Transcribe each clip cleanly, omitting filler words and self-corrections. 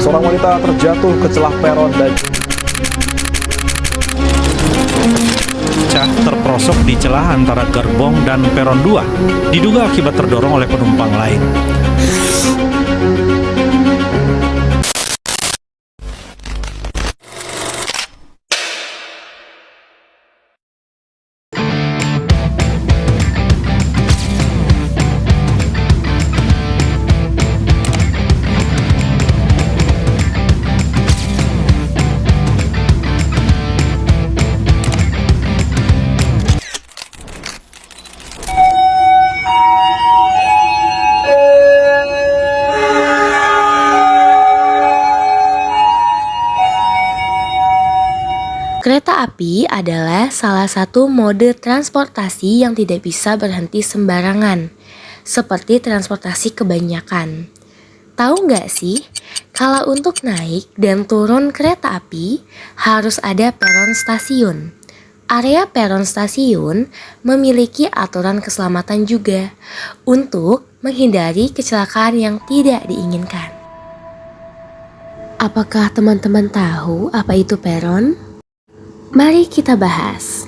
Seorang wanita terjatuh ke celah peron dan terperosok di celah antara gerbong dan peron 2, diduga akibat terdorong oleh penumpang lain. Kereta api adalah salah satu mode transportasi yang tidak bisa berhenti sembarangan, seperti transportasi kebanyakan. Tahu nggak sih, kalau untuk naik dan turun kereta api harus ada peron stasiun. Area peron stasiun memiliki aturan keselamatan juga untuk menghindari kecelakaan yang tidak diinginkan. Apakah teman-teman tahu apa itu peron? Mari kita bahas.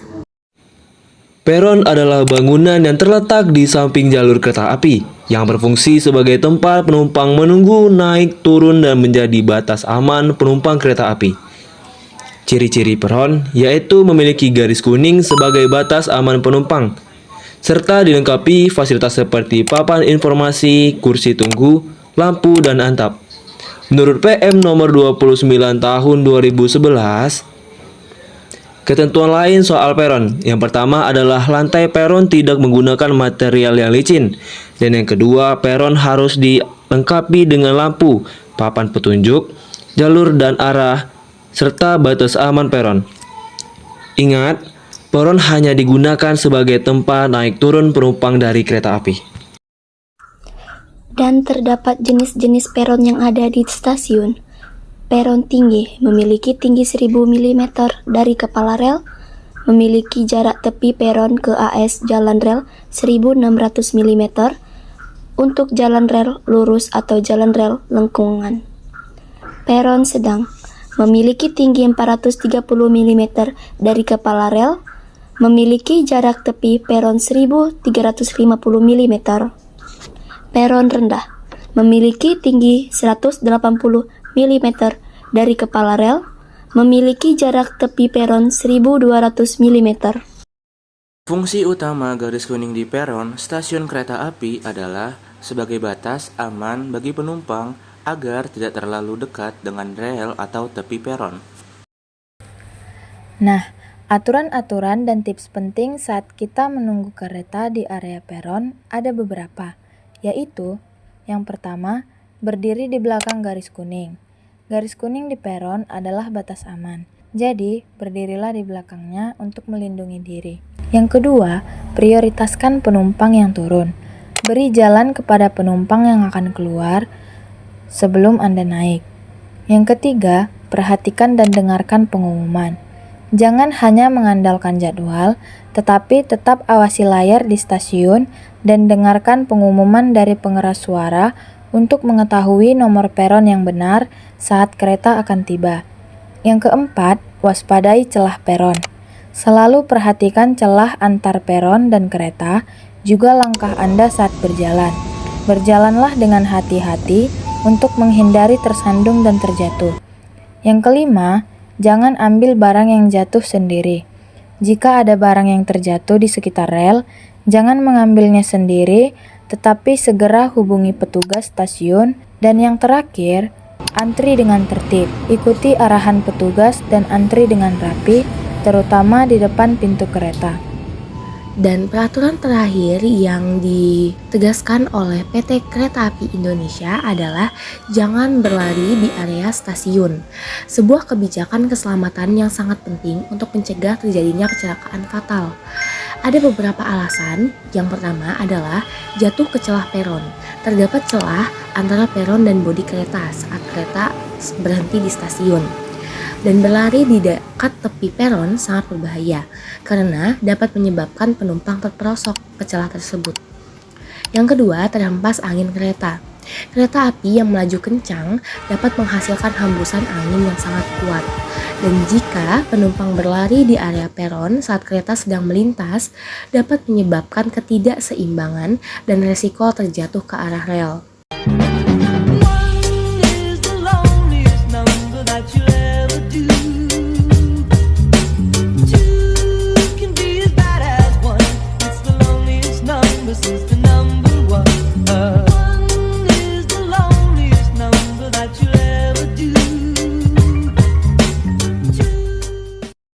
Peron adalah bangunan yang terletak di samping jalur kereta api yang berfungsi sebagai tempat penumpang menunggu, naik, turun, dan menjadi batas aman penumpang kereta api. Ciri-ciri peron yaitu memiliki garis kuning sebagai batas aman penumpang, serta dilengkapi fasilitas seperti papan informasi, kursi tunggu, lampu, dan antap. Menurut PM nomor 29 tahun 2011, ketentuan lain soal peron, yang pertama adalah lantai peron tidak menggunakan material yang licin, dan yang kedua, peron harus dilengkapi dengan lampu, papan petunjuk, jalur dan arah, serta batas aman peron. Ingat, peron hanya digunakan sebagai tempat naik turun penumpang dari kereta api. Dan terdapat jenis-jenis peron yang ada di stasiun. Peron tinggi memiliki tinggi 1000 mm dari kepala rel, memiliki jarak tepi peron ke AS jalan rel 1600 mm untuk jalan rel lurus atau jalan rel lengkungan. Peron sedang memiliki tinggi 430 mm dari kepala rel, memiliki jarak tepi peron 1350 mm. Peron rendah memiliki tinggi 180 mm dari kepala rel, memiliki jarak tepi peron 1200 mm. Fungsi utama garis kuning di peron stasiun kereta api adalah sebagai batas aman bagi penumpang agar tidak terlalu dekat dengan rel atau tepi peron. Nah, aturan-aturan dan tips penting saat kita menunggu kereta di area peron ada beberapa, yaitu yang pertama, berdiri di belakang garis kuning. Garis kuning di peron adalah batas aman, jadi berdirilah di belakangnya untuk melindungi diri. Yang kedua, prioritaskan penumpang yang turun. Beri jalan kepada penumpang yang akan keluar sebelum Anda naik. Yang ketiga, perhatikan dan dengarkan pengumuman. Jangan hanya mengandalkan jadwal, tetapi tetap awasi layar di stasiun dan dengarkan pengumuman dari pengeras suara untuk mengetahui nomor peron yang benar saat kereta akan tiba. Yang keempat, waspadai celah peron. Selalu perhatikan celah antar peron dan kereta, juga langkah Anda saat berjalan. Berjalanlah dengan hati-hati untuk menghindari tersandung dan terjatuh. Yang kelima, jangan ambil barang yang jatuh sendiri. Jika ada barang yang terjatuh di sekitar rel, jangan mengambilnya sendiri, tetapi segera hubungi petugas stasiun. Dan yang terakhir, antri dengan tertib. Ikuti arahan petugas dan antri dengan rapi, terutama di depan pintu kereta. Dan peraturan terakhir yang ditegaskan oleh PT Kereta Api Indonesia adalah jangan berlari di area stasiun. Sebuah kebijakan keselamatan yang sangat penting untuk mencegah terjadinya kecelakaan fatal. Ada beberapa alasan. Yang pertama adalah jatuh ke celah peron. Terdapat celah antara peron dan bodi kereta saat kereta berhenti di stasiun. Dan berlari di dekat tepi peron sangat berbahaya karena dapat menyebabkan penumpang terperosok ke celah tersebut. Yang kedua, terhempas angin kereta. Kereta api yang melaju kencang dapat menghasilkan hembusan angin yang sangat kuat. Dan jika penumpang berlari di area peron saat kereta sedang melintas, dapat menyebabkan ketidakseimbangan dan resiko terjatuh ke arah rel.